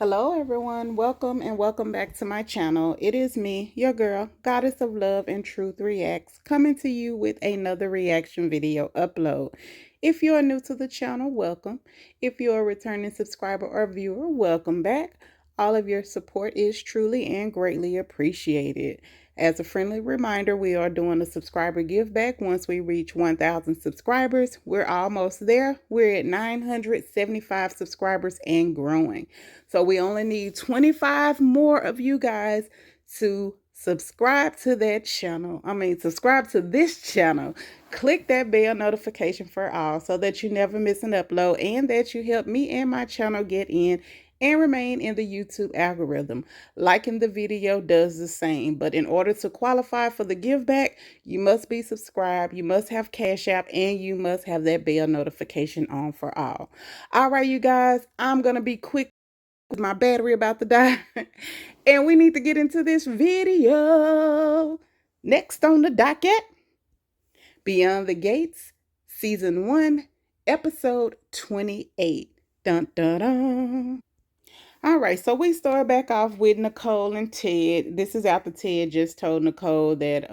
Hello everyone, welcome and welcome back to my channel. It is me, your girl, Goddess of Love and Truth Reacts, coming to you with another reaction video upload. If you are new to the channel, welcome. If you're a returning subscriber or viewer, welcome back. All of your support is truly and greatly appreciated. As a friendly reminder, we are doing a subscriber give back once we reach 1,000 subscribers. We're almost there. We're at 975 subscribers and growing. So we only need 25 more of you guys to subscribe to that channel. Subscribe to this channel. Click that bell notification for all so that you never miss an upload and that you help me and my channel get in and remain in the YouTube algorithm. Liking the video does the same, but in order to qualify for the give back, you must be subscribed, you must have Cash App, and you must have that bell notification on for all. All right, you guys, I'm going to be quick with my battery about to die, and we need to get into this video. Next on the docket, Beyond the Gates, Season 1, Episode 28. Dun, dun, dun. All right, so we start back off with Nicole and Ted. This is after Ted just told Nicole that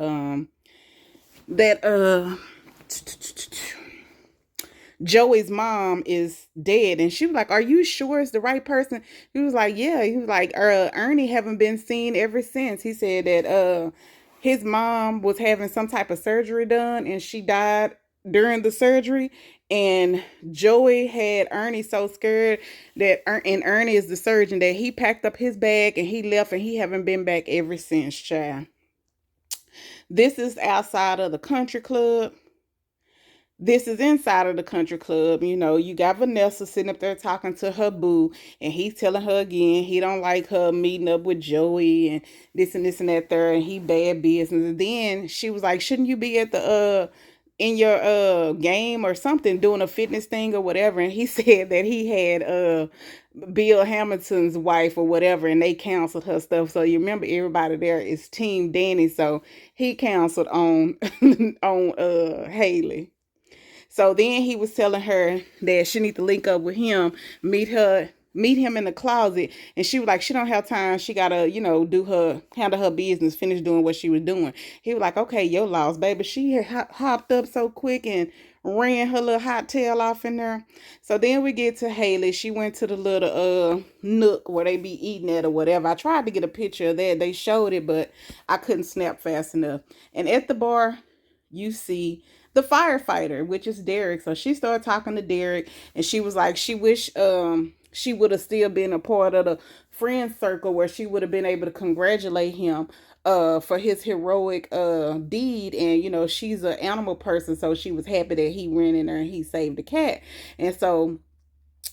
Joey's mom is dead, and she was like, "Are you sure it's the right person?" He was like, "Yeah." He was like, "Ernie haven't been seen ever since." He said that his mom was having some type of surgery done, and she died during the surgery. And Joey had Ernie so scared that and Ernie is the surgeon, that he packed up his bag and he left, and he haven't been back ever since, child. This is outside of the country club. This is inside of the country club. You know, you got Vanessa sitting up there talking to her boo, and he's telling her again he don't like her meeting up with Joey and this and that there, and he bad business. And then she was like, "Shouldn't you be at the in your game or something, doing a fitness thing or whatever?" And he said that he had Bill Hamilton's wife or whatever, and they canceled her stuff. So you remember, everybody there is Team Danny, so he canceled on on Haley. So then he was telling her that she need to link up with him, meet him in the closet. And she was like, she don't have time. She gotta, handle her business, finish doing what she was doing. He was like, "Okay, your loss, baby." She had hopped up so quick and ran her little hot tail off in there. So then we get to Haley. She went to the little nook where they be eating at or whatever. I tried to get a picture of that. They showed it, but I couldn't snap fast enough. And at the bar, you see the firefighter, which is Derek. So she started talking to Derek, and she was like, she wish she would have still been a part of the friend circle where she would have been able to congratulate him for his heroic deed. And she's an animal person, so she was happy that he ran in there and he saved the cat. And so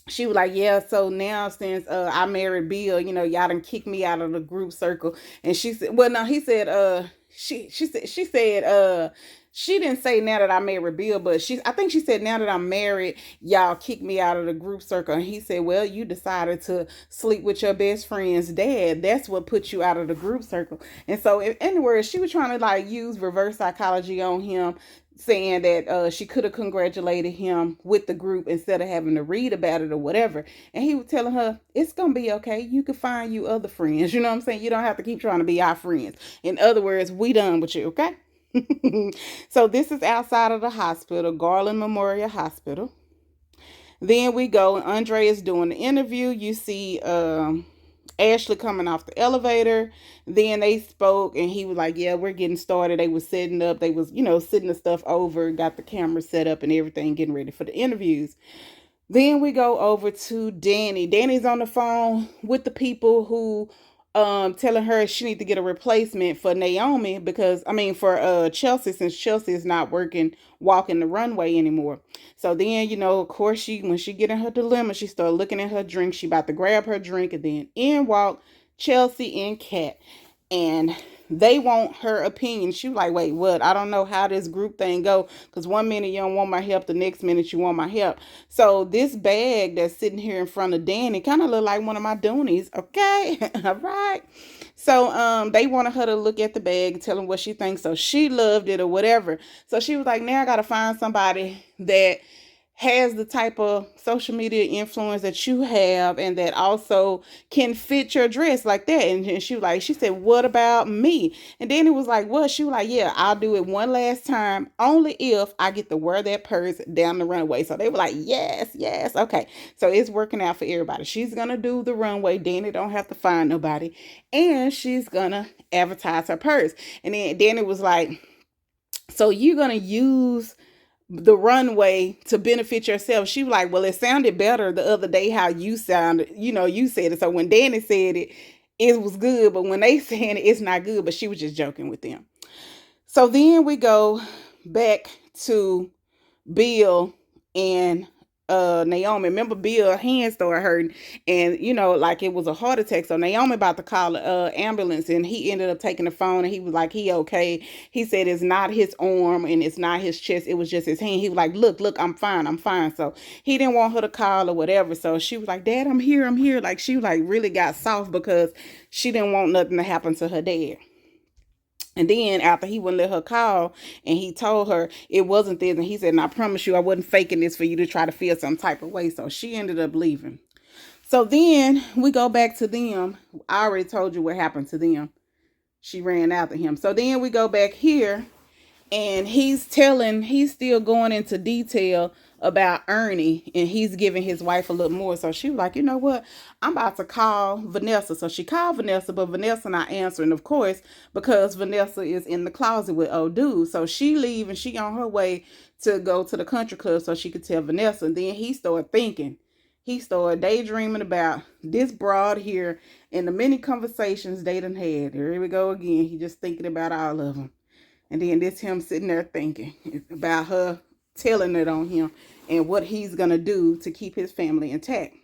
she was like, "Yeah, so now since I married Bill, y'all done kicked me out of the group circle." And she said, well, no, he said, she said, she didn't say now that I married Bill, but I think she said, "Now that I'm married, y'all kicked me out of the group circle." And he said, "Well, you decided to sleep with your best friend's dad. That's what put you out of the group circle." And so, in other words, she was trying to like use reverse psychology on him, saying that she could have congratulated him with the group instead of having to read about it or whatever. And he was telling her, "It's gonna be okay. You can find you other friends." You know what I'm saying? You don't have to keep trying to be our friends. In other words, we done with you, okay? So this is outside of the hospital, Garland Memorial Hospital. Then we go, and Andre is doing the interview. You see Ashley coming off the elevator. Then they spoke, and he was like, "Yeah, we're getting started." They was setting up. They was, sitting the stuff over, got the camera set up and everything, getting ready for the interviews. Then we go over to Danny. Danny's on the phone with the people who telling her she need to get a replacement for Naomi, because for Chelsea, since Chelsea is not walking the runway anymore. So then, of course, when she get in her dilemma, she start looking at her drink. She about to grab her drink, and then in walk Chelsea and Kat. And they want her opinion. She was like, "Wait, what? I don't know how this group thing go, because one minute you don't want my help, the next minute you want my help." So this bag that's sitting here in front of Danny kind of look like one of my Doonies, okay? All right. So they wanted her to look at the bag, tell them what she thinks. So she loved it or whatever. So she was like, "Now I gotta find somebody that has the type of social media influence that you have, and that also can fit your dress like that. And she was like, she said, what about me? And then it was like, what? She was like, yeah, I'll do it one last time, only if I get to wear that purse down the runway. So they were like, yes, yes, okay. So it's working out for everybody. She's gonna do the runway. Danny don't have to find nobody, and she's gonna advertise her purse. And then Danny was like, so you're gonna use the runway to benefit yourself. She was like, well, it sounded better the other day how you sounded, you said it. So when Danny said it, it was good, but when they said it, it's not good. But she was just joking with them. So then we go back to Bill and Naomi. Remember, Bill's hand started hurting, and like it was a heart attack. So Naomi about to call a ambulance, and he ended up taking the phone, and he was like, he okay. He said it's not his arm and it's not his chest, it was just his hand. He was like, look, I'm fine, I'm fine. So he didn't want her to call or whatever. So she was like, Dad, I'm here, I'm here. Like she was like really got soft because she didn't want nothing to happen to her dad. And then after he wouldn't let her call, and he told her it wasn't this, and he said, and I promise you I wasn't faking this for you to try to feel some type of way. So she ended up leaving. So then we go back to them. I already told you what happened to them. She ran after him. So then we go back here, and he's still going into detail about Ernie, and he's giving his wife a little more. So she was like, you know what, I'm about to call Vanessa. So she called Vanessa, but Vanessa not answering, of course, because Vanessa is in the closet with old dude. So she leave, and she on her way to go to the country club so she could tell Vanessa. And then he started thinking, he started daydreaming about this broad here and the many conversations they done had. Here we go again. He just thinking about all of them. And then this him sitting there thinking about her telling it on him and what he's going to do to keep his family intact.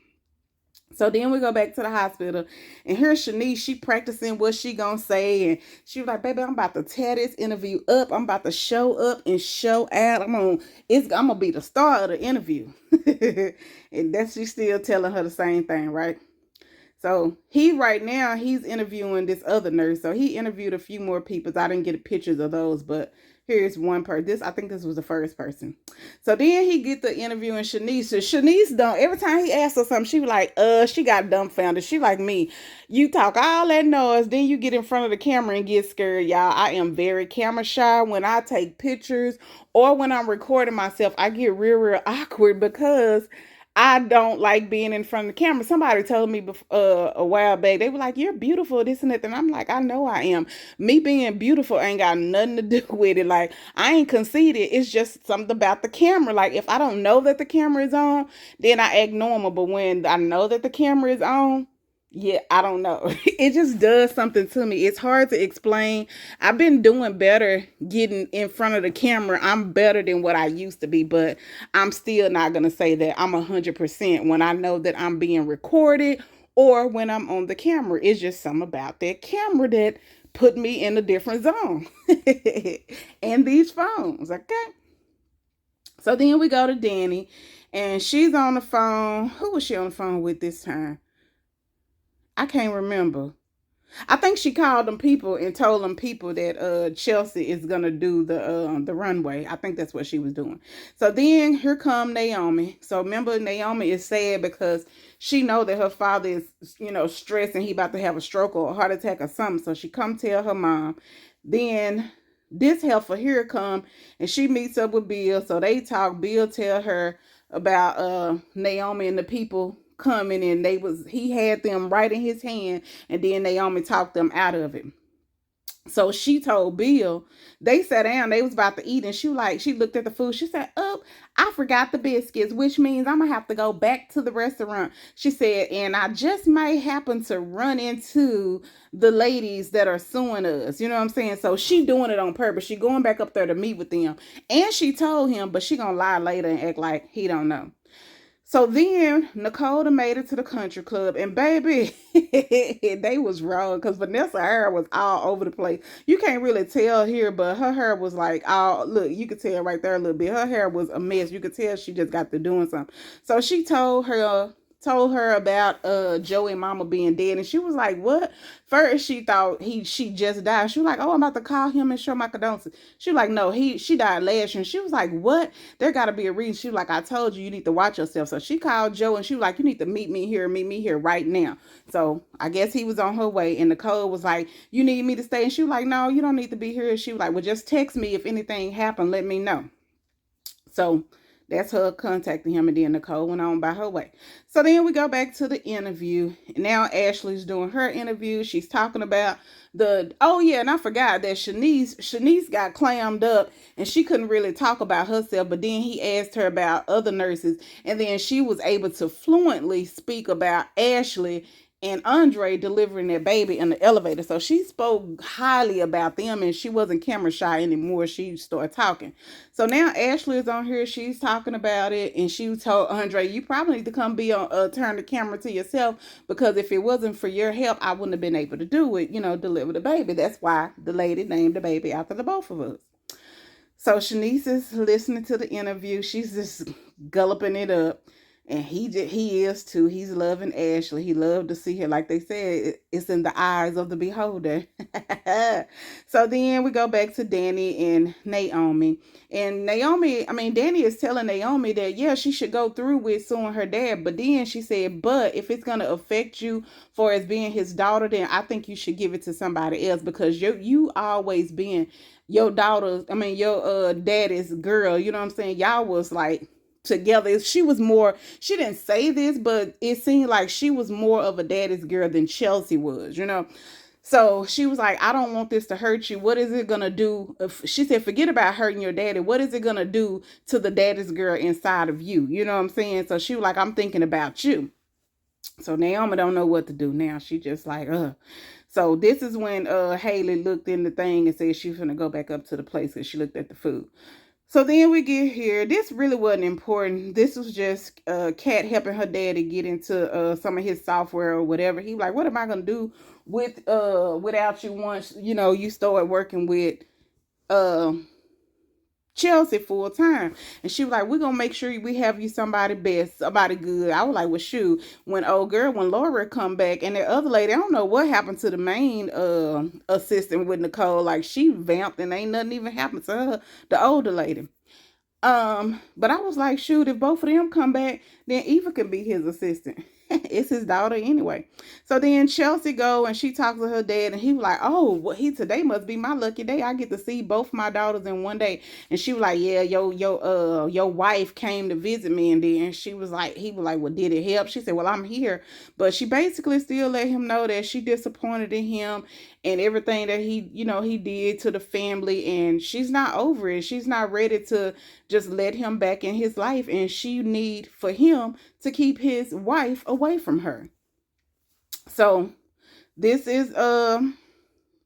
So then we go back to the hospital, and here's Shanice. She practicing what she gonna say, and she was like, "Baby, I'm about to tear this interview up. I'm about to show up and show out. I'm gonna be the star of the interview." And that's she still telling her the same thing, right? So he right now he's interviewing this other nurse. So he interviewed a few more people. I didn't get pictures of those, but here's one person. I think this was the first person. So then he get the interview in Shanice. So Shanice don't. Every time he asks her something, she was like, she got dumbfounded. She like me. You talk all that noise, then you get in front of the camera and get scared, y'all. I am very camera shy. When I take pictures or when I'm recording myself, I get real awkward because I don't like being in front of the camera. Somebody told me a while back, they were like, you're beautiful, this and that. And I'm like, I know I am. Me being beautiful ain't got nothing to do with it. Like, I ain't conceited. It's just something about the camera. Like, if I don't know that the camera is on, then I act normal. But when I know that the camera is on, yeah, I don't know. It just does something to me. It's hard to explain. I've been doing better getting in front of the camera. I'm better than what I used to be, but I'm still not going to say that I'm 100% when I know that I'm being recorded or when I'm on the camera. It's just something about that camera that put me in a different zone. And these phones, okay? So then we go to Danny, and she's on the phone. Who was she on the phone with this time? I can't remember. I think she called them people and told them people that Chelsea is gonna do the runway. I think that's what she was doing. So then here come Naomi. So remember, Naomi is sad because she know that her father is stressed and he about to have a stroke or a heart attack or something. So she come tell her mom. Then this helper here come, and she meets up with Bill. So they talk. Bill tell her about Naomi and the people coming, and he had them right in his hand, and then Naomi talked them out of it. So she told Bill, they sat down, they was about to eat, and she looked at the food, she said, oh, I forgot the biscuits, which means I'm gonna have to go back to the restaurant. She said, and I just might happen to run into the ladies that are suing us. You know what I'm saying? So she doing it on purpose. She going back up there to meet with them. And she told him, but she gonna lie later and act like he don't know. So then Nicole made it to the country club, and baby, they was wrong because Vanessa hair was all over the place. You can't really tell here, but her hair was like look, you could tell right there a little bit. Her hair was a mess. You could tell she just got to doing something. So she told her told her about Joey and Mama being dead, and she was like, "What?" First, she thought she just died. She was like, "Oh, I'm about to call him and show my condolences." She was like, "No, she died last year." And she was like, "What?" There got to be a reason. She was like, "I told you, you need to watch yourself." So she called Joe, and she was like, "You need to meet me here right now." So I guess he was on her way, and Nicole was like, "You need me to stay?" And she was like, "No, you don't need to be here." She was like, "Well, just text me if anything happened. Let me know." So that's her contacting him, and then Nicole went on by her way. So then we go back to the interview. Now Ashley's doing her interview. She's talking about oh yeah, and I forgot that Shanice got clammed up and she couldn't really talk about herself, but then he asked her about other nurses, and then she was able to fluently speak about Ashley and Andre delivering their baby in the elevator. So she spoke highly about them, and she wasn't camera shy anymore. She started talking. So now Ashley is on here. She's talking about it, and she told Andre, "You probably need to come be on, turn the camera to yourself, because if it wasn't for your help, I wouldn't have been able to do it. Deliver the baby. That's why the lady named the baby after the both of us." So Shanice is listening to the interview. She's just gulping it up. And he is too. He's loving Ashley. He loved to see her. Like they said, it's in the eyes of the beholder. So then we go back to Danny and Naomi. And Danny is telling Naomi that, yeah, she should go through with suing her dad. But then she said, but if it's going to affect you for as being his daughter, then I think you should give it to somebody else, because you always been your daughter's, your daddy's girl. You know what I'm saying? Y'all was like together. She didn't say this, but it seemed like she was more of a daddy's girl than Chelsea was. So she was like, "I don't want this to hurt you. What is it gonna do?" She said, "Forget about hurting your daddy. What is it gonna do to the daddy's girl inside of you?" You know what I'm saying? So she was like, "I'm thinking about you." So Naomi don't know what to do now. She just like, ugh. So this is when Haley looked in the thing and said she was gonna go back up to the place because she looked at the food. So then we get here. This really wasn't important. This was just Kat helping her daddy get into some of his software or whatever. He was like, "What am I gonna do without you once you start working with uh Chelsea full time?" And she was like, "We're gonna make sure we have you somebody best, somebody good." I was like, "Well, shoot, when Laura come back, and the other lady, I don't know what happened to the main assistant with Nicole. Like, she vamped and ain't nothing even happened to her, the older lady." But I was like, shoot, if both of them come back, then Eva can be his assistant. It's his daughter anyway. So then Chelsea go and she talks to her dad, and he was like, "Oh, well, today must be my lucky day. I get to see both my daughters in one day." And she was like, "Yeah, your wife came to visit me." And then he was like, "Well, did it help?" She said, "Well, I'm here." But she basically still let him know that she disappointed in him and everything that he did to the family, and she's not over it. She's not ready to just let him back in his life, and she need for him to keep his wife away from her. So this is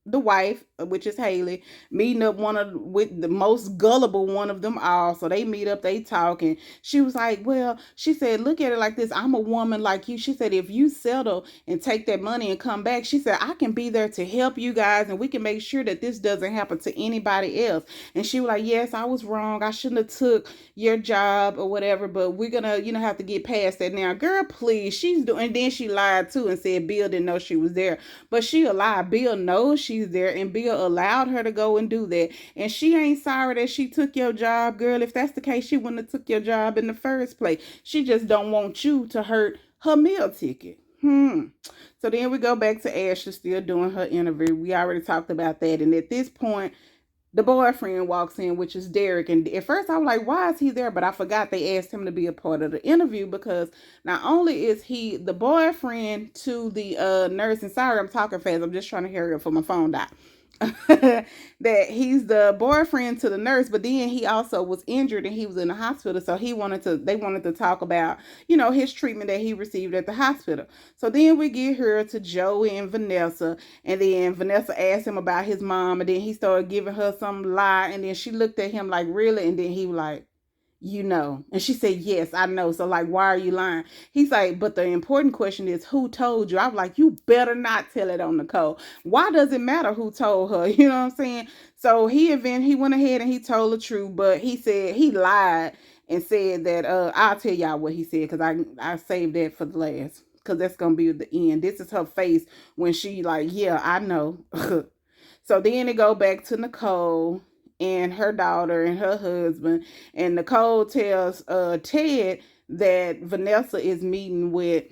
the wife, which is Haley, meeting up with the most gullible one of them all. So they meet up, they talk, and she was like, "Well," she said, "look at it like this. I'm a woman like you." She said, "If you settle and take that money and come back," she said, "I can be there to help you guys, and we can make sure that this doesn't happen to anybody else." And she was like, "Yes, I was wrong. I shouldn't have took your job or whatever, but we're gonna, have to get past that now." Girl, please. She's doing, and then she lied too and said Bill didn't know she was there. But she a lie. Bill knows she's there, and Bill allowed her to go and do that. And she ain't sorry that she took your job, girl. If that's the case, she wouldn't have took your job in the first place. She just don't want you to hurt her meal ticket. So then we go back to Ashley still doing her interview. We already talked about that. And at this point, the boyfriend walks in, which is Derek. And at first I was like, why is he there? But I forgot they asked him to be a part of the interview, because not only is he the boyfriend to the nurse, and sorry, I'm talking fast. I'm just trying to hurry up for my phone died. That he's the boyfriend to the nurse, but then he also was injured and he was in the hospital. So they wanted to talk about, his treatment that he received at the hospital. So then we get her to Joey and Vanessa, and then Vanessa asked him about his mom, and then he started giving her some lie, and then she looked at him like, "Really?" And then he was like, and she said, "Yes, I know. So, like, why are you lying?" He's like, "But the important question is, who told you?" I'm like, "You better not tell it on Nicole. Why does it matter who told her?" You know what I'm saying? So he went ahead and he told the truth, but he said he lied. and said that I'll tell y'all what he said because I saved that for the last because that's gonna be the end. This is her face when she like, yeah, I know. So then it go back to Nicole and her daughter and her husband, and Nicole tells Ted that Vanessa is meeting with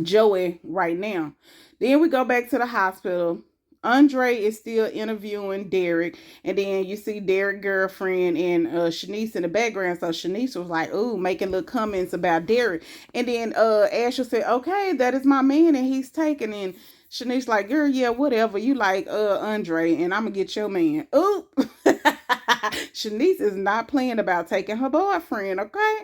Joey right now. Then we go back to the hospital. Andre is still interviewing Derek, and then you see Derek's girlfriend and Shanice in the background. So Shanice was like, "Ooh," making little comments about Derek, and then Ashley said, "Okay, that is my man, and he's taken." And Shanice like, "Girl, yeah, whatever. You like Andre, and I'm gonna get your man." Ooh, Shanice is not playing about taking her boyfriend. Okay.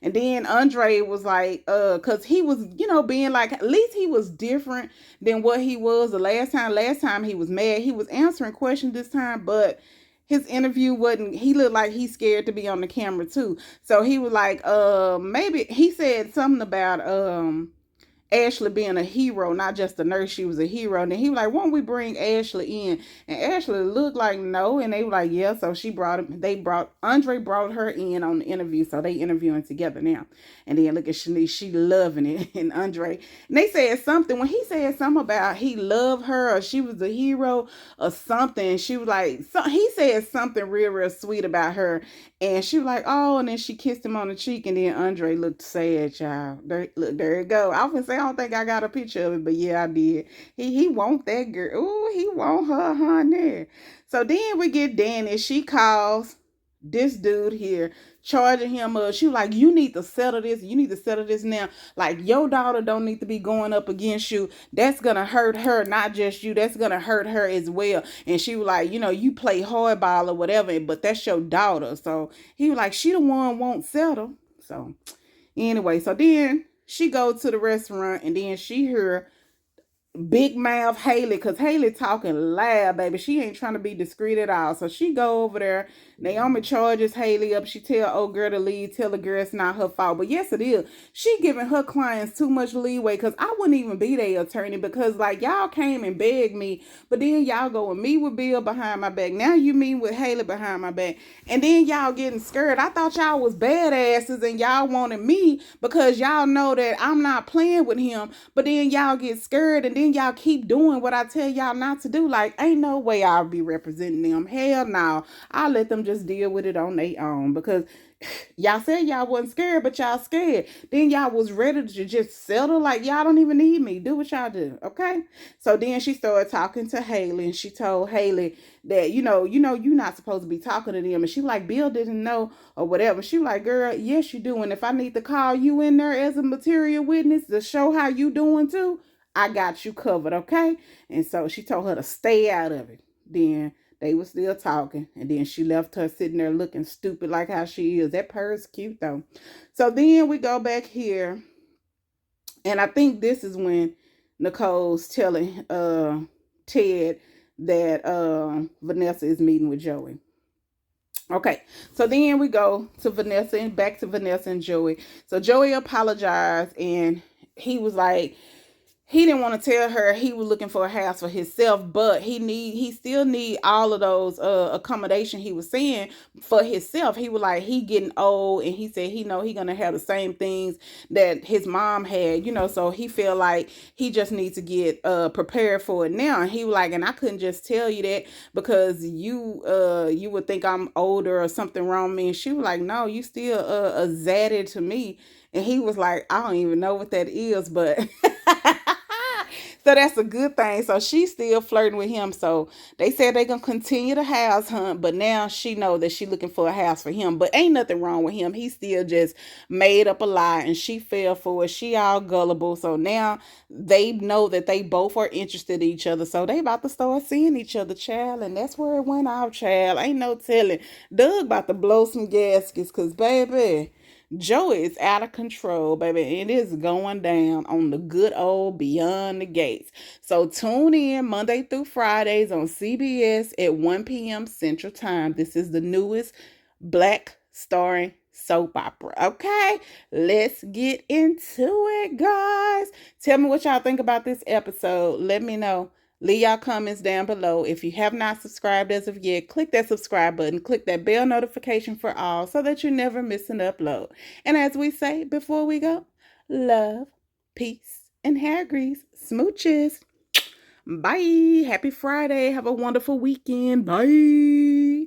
And then Andre was like, cause he was, being like, at least he was different than what he was the last time. Last time he was mad. He was answering questions this time, but his interview wasn't, he looked like he's scared to be on the camera too. So he was like, maybe he said something about Ashley being a hero, not just a nurse, she was a hero. And then he was like, won't we bring Ashley in? And Ashley looked like no. And they were like, yeah. So Andre brought her in on the interview. So they interviewing together now. And then look at Shanice, she loving it. And Andre, and they said something, when he said something about he loved her or she was a hero or something, she was like, he said something real, real sweet about her. And she was like, oh, and then she kissed him on the cheek, and then Andre looked sad, child. There it go. I often say I don't think I got a picture of it, but yeah, I did. He want that girl. Ooh, he want her, honey. So then we get Danny. She calls this dude here, charging him up. She was like, you need to settle this. You need to settle this now. Like, your daughter don't need to be going up against you. That's going to hurt her, not just you. That's going to hurt her as well. And she was like, you play hardball or whatever, but that's your daughter. So he was like, she the one won't settle. So anyway, so then she goes to the restaurant, and then she hear big mouth Haley, because Haley talking loud, baby. She ain't trying to be discreet at all. So she go over there. Naomi charges Haley up. She tell old girl to leave. Tell the girl it's not her fault. But yes, it is. She giving her clients too much leeway, because I wouldn't even be their attorney, because like y'all came and begged me, but then y'all go and meet with Bill behind my back. Now you meet with Haley behind my back. And then y'all getting scared. I thought y'all was badasses and y'all wanted me because y'all know that I'm not playing with him. But then y'all get scared, and then y'all keep doing what I tell y'all not to do. Like, ain't no way I'll be representing them. Hell no. I'll let them just deal with it on their own, because y'all said y'all wasn't scared, but y'all scared. Then y'all was ready to just settle. Like, y'all don't even need me. Do what y'all do, okay? So then she started talking to Haley, and she told Haley that, you're not supposed to be talking to them. And she was like, Bill didn't know or whatever. She was like, girl, yes, you do. And if I need to call you in there as a material witness to show how you doing too, I got you covered, okay? And so she told her to stay out of it. Then they were still talking, and then she left her sitting there looking stupid like how she is. That purse cute though. So then we go back here, and I think this is when Nicole's telling Ted that Vanessa is meeting with Joey. Okay, so then we go to Vanessa and back to Vanessa and Joey. So Joey apologized, and he was like, he didn't want to tell her he was looking for a house for himself, but he still need all of those accommodation he was saying for himself. He was like, he getting old, and he said he know he gonna have the same things that his mom had, so he feel like he just needs to get prepared for it now. And he was like, and I couldn't just tell you that because you would think I'm older or something wrong with me. And she was like, no, you still a zaddy to me. And he was like, I don't even know what that is, but so that's a good thing. So she's still flirting with him. So they said they're gonna continue the house hunt, but now she know that she looking for a house for him. But ain't nothing wrong with him. He still just made up a lie, and she fell for it. She all gullible. So now they know that they both are interested in each other. So they about to start seeing each other, child. And that's where it went off, child. Ain't no telling. Doug about to blow some gaskets, cause baby, Joey is out of control, baby. It is going down on the good old Beyond the Gates. So tune in Monday through Fridays on CBS at 1 p.m. Central Time. This is the newest Black starring soap opera. Okay, let's get into it, guys. Tell me what y'all think about this episode. Let me know. Leave y'all comments down below. If you have not subscribed as of yet, click that subscribe button. Click that bell notification for all so that you never miss an upload. And as we say before we go, love, peace, and hair grease. Smooches. Bye. Happy Friday. Have a wonderful weekend. Bye.